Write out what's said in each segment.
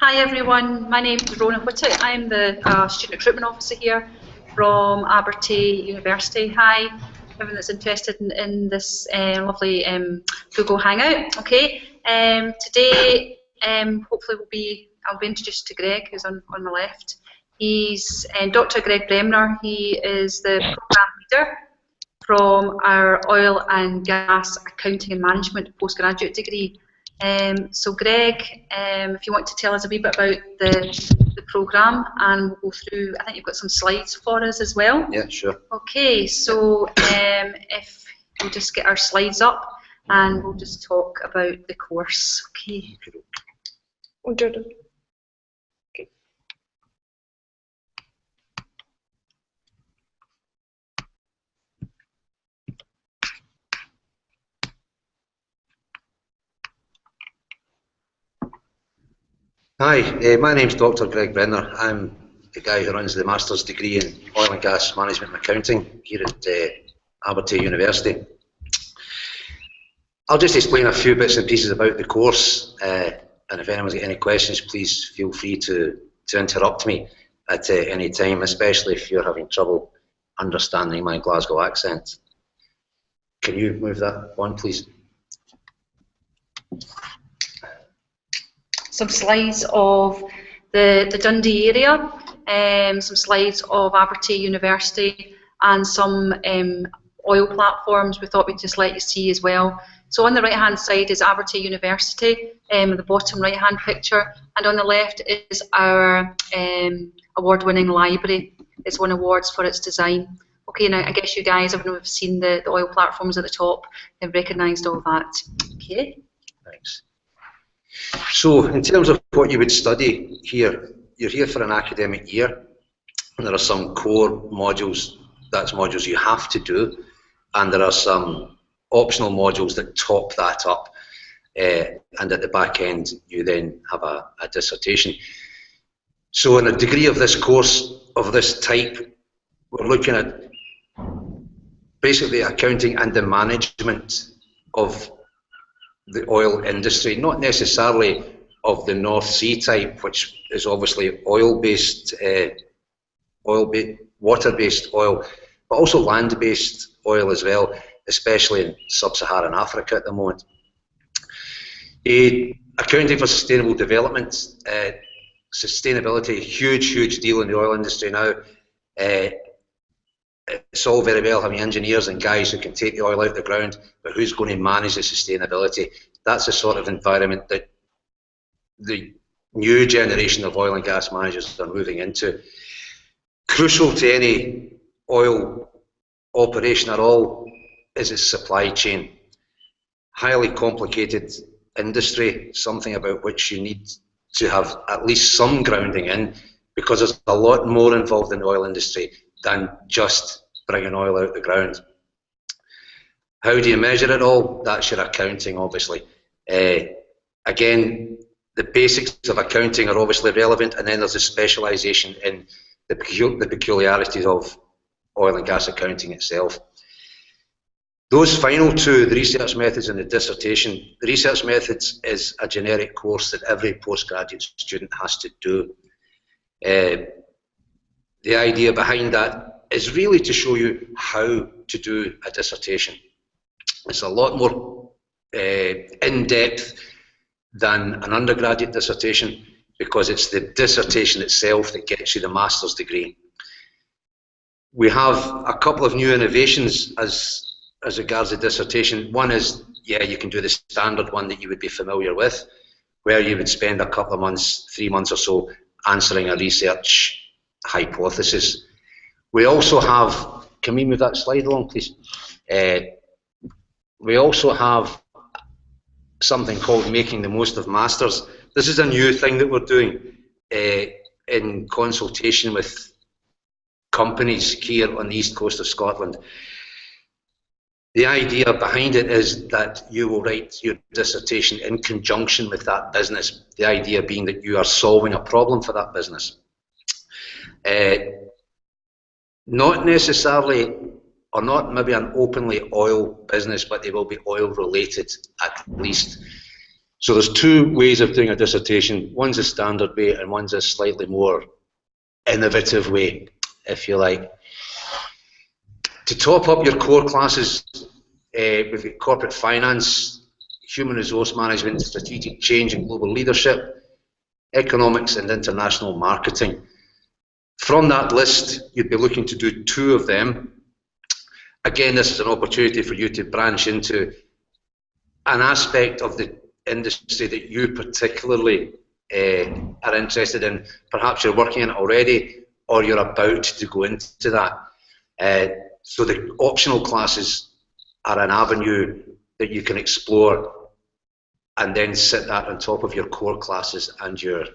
Hi everyone, my name is Rona Whittock. I'm the Student Recruitment Officer here from Abertay University. Hi, everyone that's interested in this lovely Google Hangout. Okay, today hopefully I'll be introduced to Greg, who's on my left. He's Dr. Greg Bremner. He is the programme leader from our Oil and Gas Accounting and Management postgraduate degree. So Greg, if you want to tell us a wee bit about the programme, and we'll go through, I think you've got some slides for us as well. Yeah, sure. Okay, so if we'll just get our slides up and we'll just talk about the course. Okay. Okay. Hi, my name's Dr. Greg Brenner. I'm the guy who runs the Master's degree in Oil and Gas Management and Accounting here at Abertay University. I'll just explain a few bits and pieces about the course, and if anyone's got any questions, please feel free to interrupt me at any time, especially if you're having trouble understanding my Glasgow accent. Can you move that on, please? Some slides of the Dundee area, some slides of Abertay University, and some oil platforms we thought we'd just let you see as well. So on the right hand side is Abertay University, the bottom right hand picture, and on the left is our award winning library. It's won awards for its design. Okay, now I guess you guys have seen the oil platforms at the top and recognised all that. Okay. Thanks. So, in terms of what you would study here, you're here for an academic year, and there are some core modules, that's modules you have to do, and there are some optional modules that top that up, and at the back end you then have a dissertation. So in a degree of this course, of this type, we're looking at basically accounting and the management of the oil industry, not necessarily of the North Sea type, which is obviously oil-based, water-based oil, but also land-based oil as well, especially in sub-Saharan Africa at the moment. Accounting for sustainable development, sustainability, huge deal in the oil industry now. It's all very well having engineers and guys who can take the oil out of the ground, but who's going to manage the sustainability? That's the sort of environment that the new generation of oil and gas managers are moving into. Crucial to any oil operation at all is its supply chain. Highly complicated industry, something about which you need to have at least some grounding in, because there's a lot more involved in the oil industry than just bringing oil out the ground. How do you measure it all? That's your accounting, obviously. Again, the basics of accounting are obviously relevant, and then there's a specialisation in the peculiarities of oil and gas accounting itself. Those final two, the research methods and the dissertation, the research methods is a generic course that every postgraduate student has to do. The idea behind that is really to show you how to do a dissertation. It's a lot more in-depth than an undergraduate dissertation, because it's the dissertation itself that gets you the master's degree. We have a couple of new innovations as regards the dissertation. One is, yeah, you can do the standard one that you would be familiar with, where you would spend a couple of months, 3 months or so, answering a research hypothesis. We also have, can we move that slide along, please? We also have something called Making the Most of Masters. This is a new thing that we're doing in consultation with companies here on the east coast of Scotland. The idea behind it is that you will write your dissertation in conjunction with that business, the idea being that you are solving a problem for that business. Not necessarily, or not maybe an openly oil business, but they will be oil related at least. So there's two ways of doing a dissertation. One's a standard way and one's a slightly more innovative way, if you like. To top up your core classes, we've got corporate finance, human resource management, strategic change and global leadership, economics and international marketing. From that list, you'd be looking to do two of them. Again, this is an opportunity for you to branch into an aspect of the industry that you particularly are interested in. Perhaps you're working in it already, or you're about to go into that. So the optional classes are an avenue that you can explore and then sit that on top of your core classes and your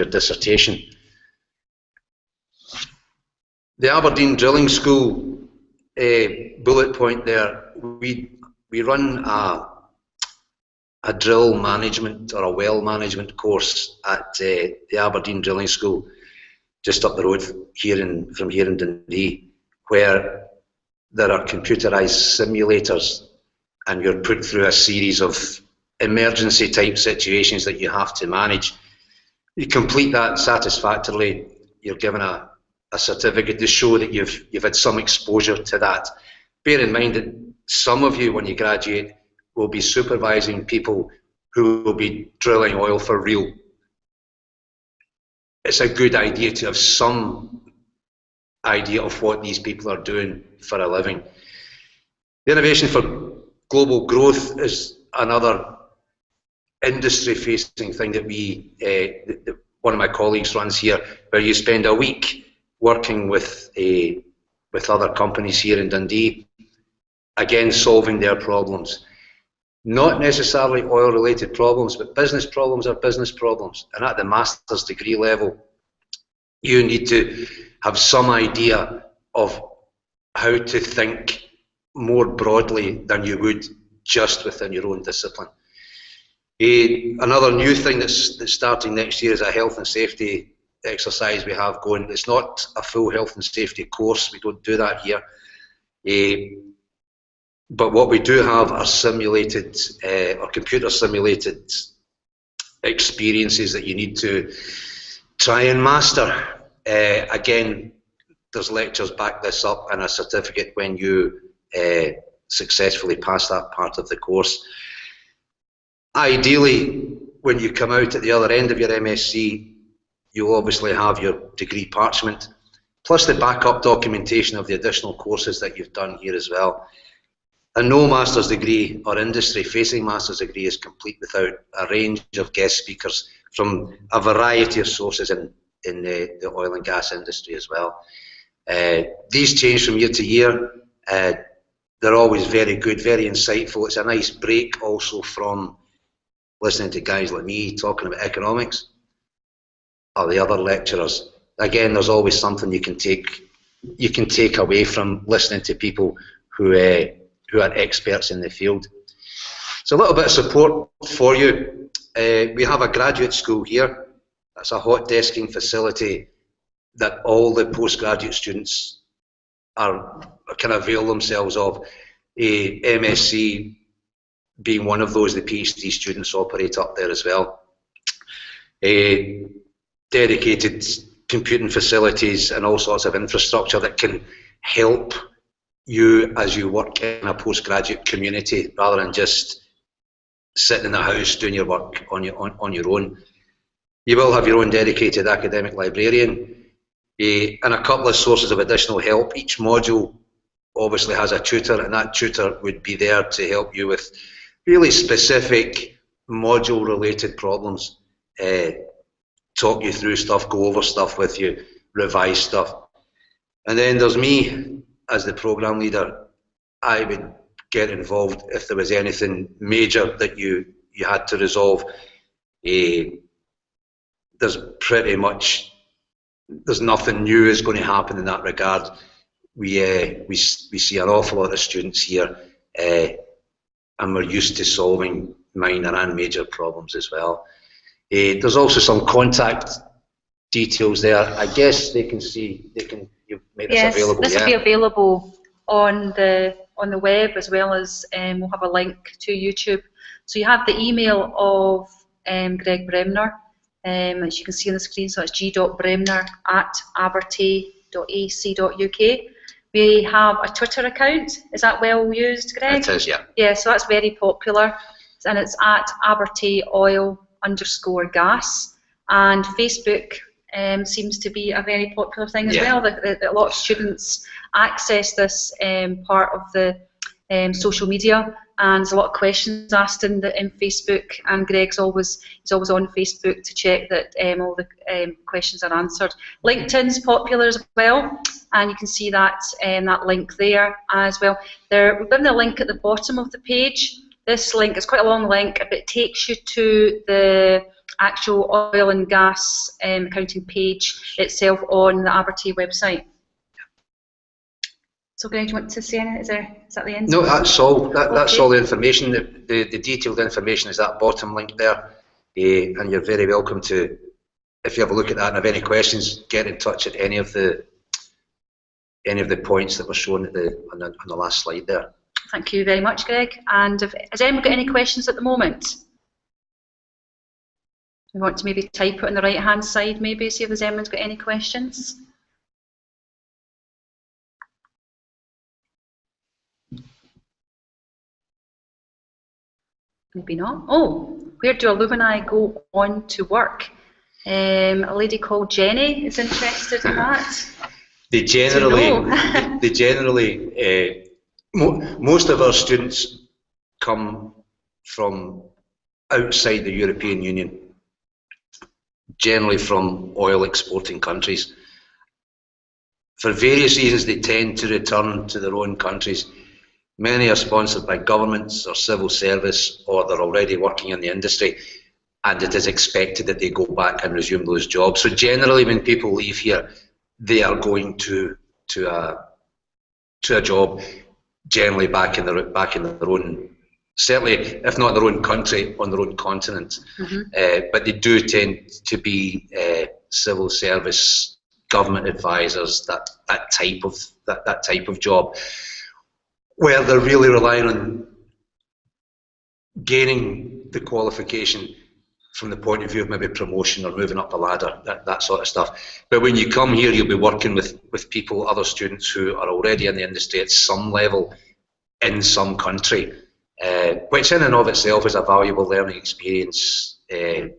dissertation. The Aberdeen Drilling School bullet point there, we run a drill management or a well management course at the Aberdeen Drilling School, just up the road from here in Dundee, where there are computerized simulators and you're put through a series of emergency type situations that you have to manage. You complete that satisfactorily, you're given a certificate to show that you've had some exposure to that. Bear in mind that some of you, when you graduate, will be supervising people who will be drilling oil for real. It's a good idea to have some idea of what these people are doing for a living. The Innovation for Global Growth is another industry-facing thing that one of my colleagues runs here, where you spend a week working with other companies here in Dundee, again solving their problems. Not necessarily oil-related problems, but business problems are business problems. And at the master's degree level, you need to have some idea of how to think more broadly than you would just within your own discipline. Another new thing that's starting next year is a health and safety exercise we have going. It's not a full health and safety course, we don't do that here. But what we do have are simulated or computer simulated experiences that you need to try and master. Again, there's lectures back this up and a certificate when you successfully pass that part of the course. Ideally, when you come out at the other end of your MSc, you'll obviously have your degree parchment, plus the backup documentation of the additional courses that you've done here as well. And no master's degree or industry-facing master's degree is complete without a range of guest speakers from a variety of sources in the oil and gas industry as well. These change from year to year. They're always very good, very insightful. It's a nice break also from listening to guys like me talking about economics or the other lecturers. Again, there's always something you can take away from listening to people who are experts in the field. So a little bit of support for you. We have a graduate school here. That's a hot desking facility that all the postgraduate students can avail themselves of. MSc being one of those, the PhD students operate up there as well. Dedicated computing facilities and all sorts of infrastructure that can help you as you work in a postgraduate community rather than just sitting in the house doing your work on your own. You will have your own dedicated academic librarian and a couple of sources of additional help. Each module obviously has a tutor, and that tutor would be there to help you with really specific module related problems, talk you through stuff, go over stuff with you, revise stuff. And then there's me as the program leader. I would get involved if there was anything major that you had to resolve. There's nothing new is going to happen in that regard. We see an awful lot of students here, and we're used to solving minor and major problems as well. There's also some contact details there. I guess they can see. You've made this available. Yes, this will be available on the web, as well as we'll have a link to YouTube. So you have the email of Greg Bremner, as you can see on the screen, so it's g.bremner@abertay.ac.uk. We have a Twitter account. Is that well used, Greg? It is, yeah. Yeah, so that's very popular, and it's at @abertayoil_gas. And Facebook seems to be a very popular thing as well. That a lot of students access this part of the social media, and there's a lot of questions asked in Facebook. And Greg's always on Facebook to check that all the questions are answered. LinkedIn's popular as well, and you can see that that link there as well. We've given the link at the bottom of the page. This link is quite a long link, but it takes you to the actual oil and gas accounting page itself on the Abertay website. So, Greg, do you want to say anything? Is that the end? No, that's all. That's all the information. The detailed information is that bottom link there, and you're very welcome to, if you have a look at that and have any questions, get in touch at any of the points that were shown at on the last slide there. Thank you very much, Greg. And has anyone got any questions at the moment? We want to maybe type it on the right-hand side, maybe, see if there's anyone's got any questions. Maybe not. Oh, where do alumni go on to work? A lady called Jenny is interested in that. They generally, most of our students come from outside the European Union, generally from oil exporting countries. For various reasons, they tend to return to their own countries. Many are sponsored by governments or civil service, or they're already working in the industry, and it is expected that they go back and resume those jobs. So generally, when people leave here, they are going to a job, generally back in their own, certainly if not their own country, on their own continent. But they do tend to be civil service, government advisors, that type of job, where they're really relying on gaining the qualification from the point of view of maybe promotion or moving up the ladder, that sort of stuff. But when you come here, you'll be working with people, other students who are already in the industry at some level in some country, which in and of itself is a valuable learning experience, too.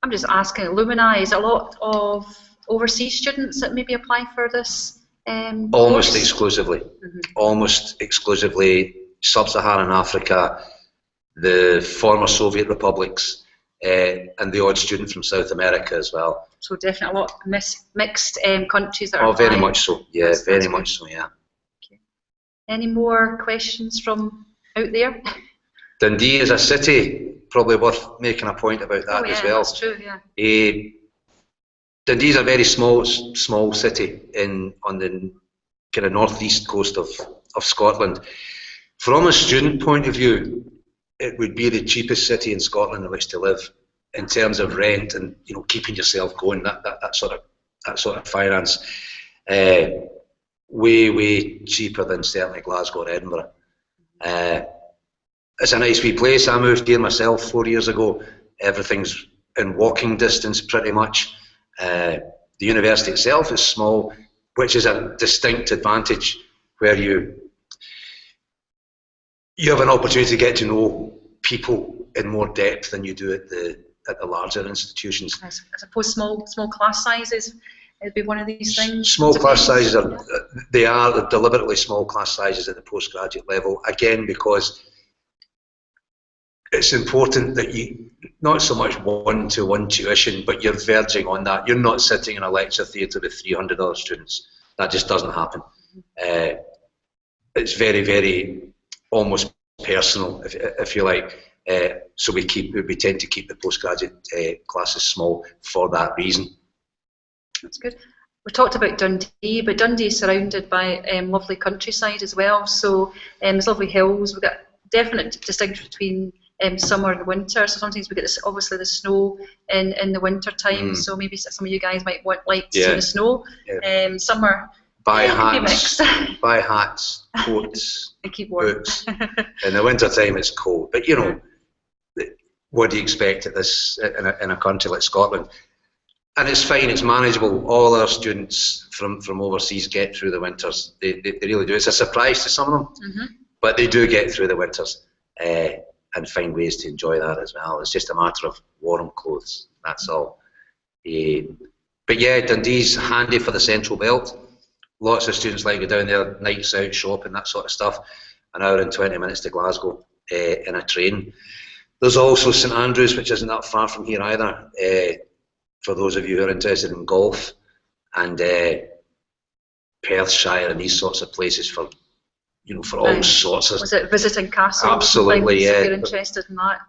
I'm just asking, alumni, is a lot of overseas students that maybe apply for this? Almost exclusively. Almost exclusively Sub-Saharan Africa, the former Soviet republics, and the odd student from South America as well. So definitely a lot of mixed countries that are very much so. Yeah, very much so. Yeah. Okay. Any more questions from out there? Dundee is a city. Probably worth making a point about that as well. That's true. Yeah. Dundee is a very small city on the kind of northeast coast of Scotland. From a student point of view, it would be the cheapest city in Scotland in which to live in terms of rent and keeping yourself going. That sort of finance, way cheaper than certainly Glasgow or Edinburgh. It's a nice wee place. I moved here myself 4 years ago. Everything's in walking distance pretty much. The university itself is small, which is a distinct advantage, where you have an opportunity to get to know people in more depth than you do at the larger institutions. I suppose small class sizes would be one of these things. Small class sizes are deliberately small class sizes at the postgraduate level, again because it's important that you, not so much one-to-one tuition, but you're verging on that. You're not sitting in a lecture theatre with 300 other students. That just doesn't happen. It's very, very almost personal, if you like. So we tend to keep the postgraduate classes small for that reason. That's good. We talked about Dundee, but Dundee is surrounded by lovely countryside as well. So there's lovely hills. We've got definite distinction between summer and winter. So sometimes we get obviously the snow in the winter time. So maybe some of you guys might like to see the snow. Summer. buy Yeah, it can be hats, mixed. buy hats, coats, And keep warm. boots. In the winter time, it's cold, but you know, what do you expect at this in a country like Scotland? And it's fine, it's manageable. All our students from overseas get through the winters. They really do. It's a surprise to some of them, but they do get through the winters and find ways to enjoy that as well. It's just a matter of warm clothes, that's all. But yeah, Dundee's handy for the Central Belt. Lots of students like to go down there, nights out, shopping, that sort of stuff. An hour and 20 minutes to Glasgow in a train. There's also St Andrews, which isn't that far from here either, for those of you who are interested in golf, and Perthshire and these sorts of places for, you know, for all sorts of... Was it visiting castles? Absolutely, yeah. If you're interested in that.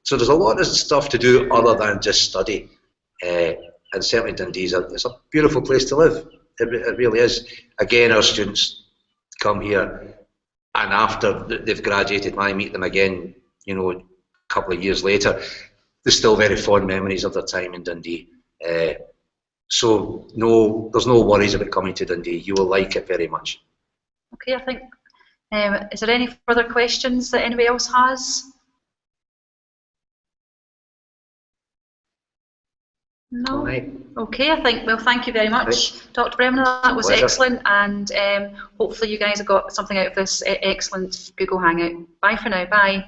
So there's a lot of stuff to do other than just study, and certainly Dundee's it's a beautiful place to live. It really is. Again, our students come here, and after they've graduated, I meet them again, you know, a couple of years later. There's still very fond memories of their time in Dundee. So no, there's no worries about coming to Dundee. You will like it very much. Okay, I think. Is there any further questions that anybody else has? No. Right. Okay, I think. Well, thank you very much, Dr. Bremner. That was excellent, and hopefully you guys have got something out of this excellent Google Hangout. Bye for now. Bye.